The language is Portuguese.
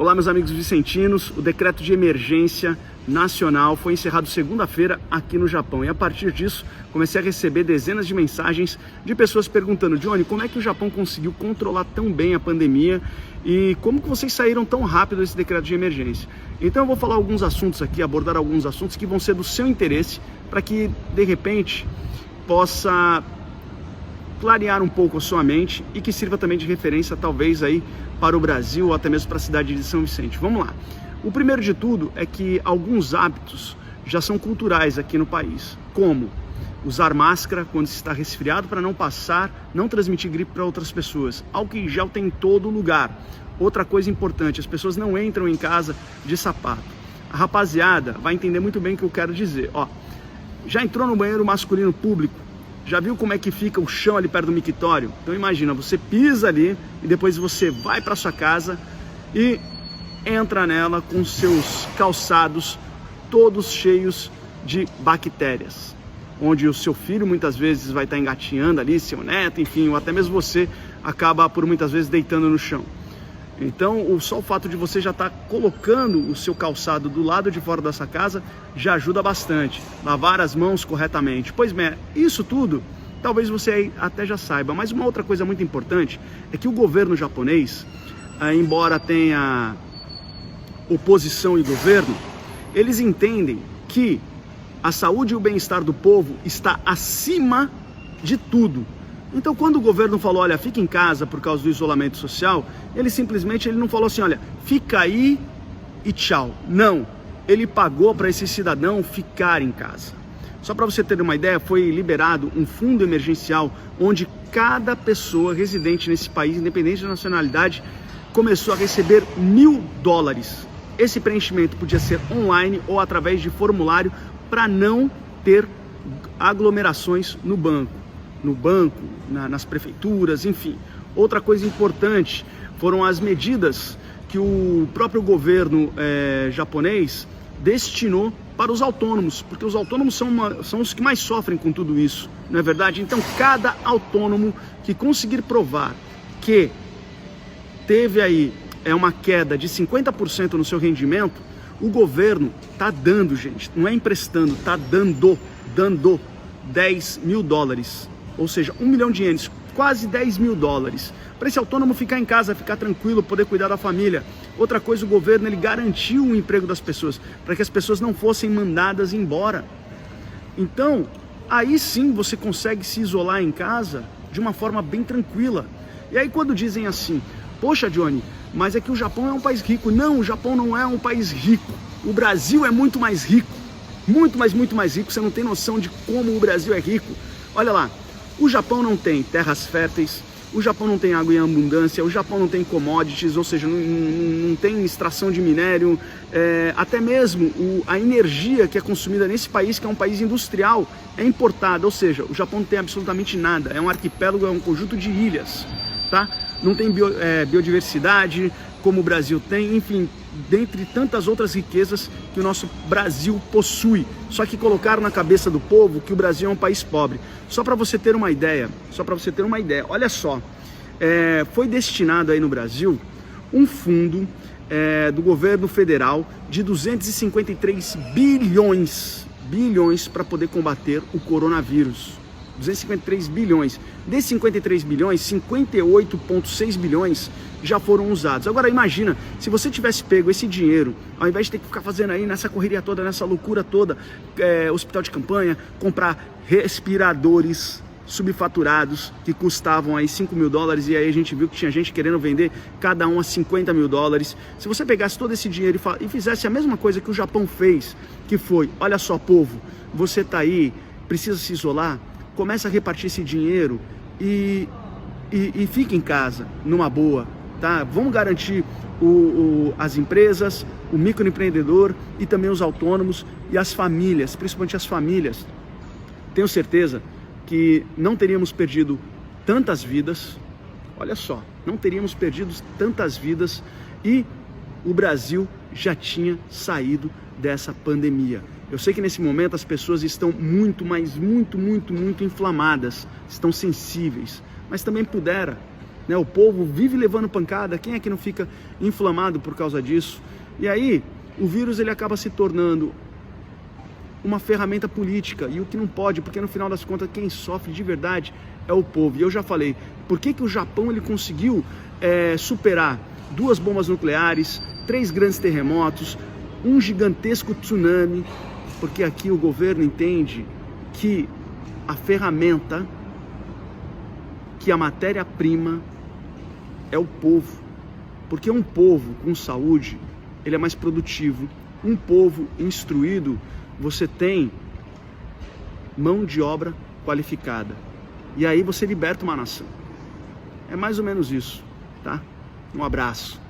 Olá, meus amigos vicentinos. O decreto de emergência nacional foi encerrado segunda-feira aqui no Japão. E a partir disso, comecei a receber dezenas de mensagens de pessoas perguntando: Johnny, como é que o Japão conseguiu controlar tão bem a pandemia e como que vocês saíram tão rápido desse decreto de emergência? Então eu vou falar alguns assuntos aqui, abordar alguns assuntos que vão ser do seu interesse para que, de repente, possa clarear um pouco a sua mente e que sirva também de referência, talvez, aí para o Brasil ou até mesmo para a cidade de São Vicente. Vamos lá. O primeiro de tudo é que alguns hábitos já são culturais aqui no país, como usar máscara quando se está resfriado para não transmitir gripe para outras pessoas. Álcool em gel tem em todo lugar. Outra coisa importante, as pessoas não entram em casa de sapato. A rapaziada vai entender muito bem o que eu quero dizer. Ó, já entrou no banheiro masculino público? Já viu como é que fica o chão ali perto do mictório? Então imagina, você pisa ali e depois você vai para sua casa e entra nela com seus calçados todos cheios de bactérias, onde o seu filho muitas vezes vai estar engatinhando ali, seu neto, enfim, ou até mesmo você acaba por muitas vezes deitando no chão. Então, só o fato de você já estar colocando o seu calçado do lado de fora dessa casa já ajuda bastante. Lavar as mãos corretamente. Pois bem, isso tudo, talvez você até já saiba. Mas uma outra coisa muito importante é que o governo japonês, embora tenha oposição e governo, eles entendem que a saúde e o bem-estar do povo está acima de tudo. Então, quando o governo falou, olha, fica em casa por causa do isolamento social, ele não falou assim, olha, fica aí e tchau. Não, ele pagou para esse cidadão ficar em casa. Só para você ter uma ideia, foi liberado um fundo emergencial onde cada pessoa residente nesse país, independente da nacionalidade, começou a receber $1.000. Esse preenchimento podia ser online ou através de formulário para não ter aglomerações no banco, nas prefeituras, enfim. Outra coisa importante foram as medidas que o próprio governo japonês destinou para os autônomos, porque os autônomos são os que mais sofrem com tudo isso, não é verdade? Então, cada autônomo que conseguir provar que teve aí uma queda de 50% no seu rendimento, o governo está dando, gente, não é emprestando, está dando $10.000. Ou seja, 1 milhão de ienes, quase $10.000, para esse autônomo ficar em casa, ficar tranquilo, poder cuidar da família. Outra coisa, o governo ele garantiu o emprego das pessoas, para que as pessoas não fossem mandadas embora. Então, aí sim você consegue se isolar em casa de uma forma bem tranquila. E aí quando dizem assim, poxa Johnny, mas é que o Japão é um país rico. Não, o Japão não é um país rico. O Brasil é muito mais rico. Muito mais rico. Você não tem noção de como o Brasil é rico. Olha lá. O Japão não tem terras férteis, o Japão não tem água em abundância, o Japão não tem commodities, ou seja, não tem extração de minério, até mesmo a energia que é consumida nesse país, que é um país industrial, é importada, ou seja, o Japão não tem absolutamente nada, é um arquipélago, é um conjunto de ilhas, tá? Não tem biodiversidade como o Brasil tem, enfim, dentre tantas outras riquezas que o nosso Brasil possui. Só que colocaram na cabeça do povo que o Brasil é um país pobre. Só para você ter uma ideia, olha só, foi destinado aí no Brasil um fundo do governo federal de 253 bilhões para poder combater o coronavírus. 253 bilhões. Desses 53 bilhões, 58,6 bilhões já foram usados. Agora imagina, se você tivesse pego esse dinheiro, ao invés de ter que ficar fazendo aí nessa correria toda, nessa loucura toda, hospital de campanha, comprar respiradores subfaturados que custavam aí $5.000 e aí a gente viu que tinha gente querendo vender cada um a $50.000. Se você pegasse todo esse dinheiro e fizesse a mesma coisa que o Japão fez, que foi, olha só povo, você tá aí, precisa se isolar, começa a repartir esse dinheiro e fica em casa, numa boa, tá? Vamos garantir as empresas, o microempreendedor e também os autônomos e as famílias, principalmente as famílias. Tenho certeza que não teríamos perdido tantas vidas, olha só, não teríamos perdido tantas vidas e o Brasil já tinha saído dessa pandemia. Eu sei que nesse momento as pessoas estão muito inflamadas, estão sensíveis, mas também né? O povo vive levando pancada, quem é que não fica inflamado por causa disso? E aí, o vírus ele acaba se tornando uma ferramenta política, e o que não pode, porque no final das contas quem sofre de verdade é o povo. E eu já falei, por que o Japão ele conseguiu superar 2 bombas nucleares, 3 grandes terremotos, um gigantesco tsunami? Porque aqui o governo entende que a ferramenta, que a matéria-prima é o povo. Porque um povo com saúde, ele é mais produtivo. Um povo instruído, você tem mão de obra qualificada. E aí você liberta uma nação. É mais ou menos isso, tá? Um abraço.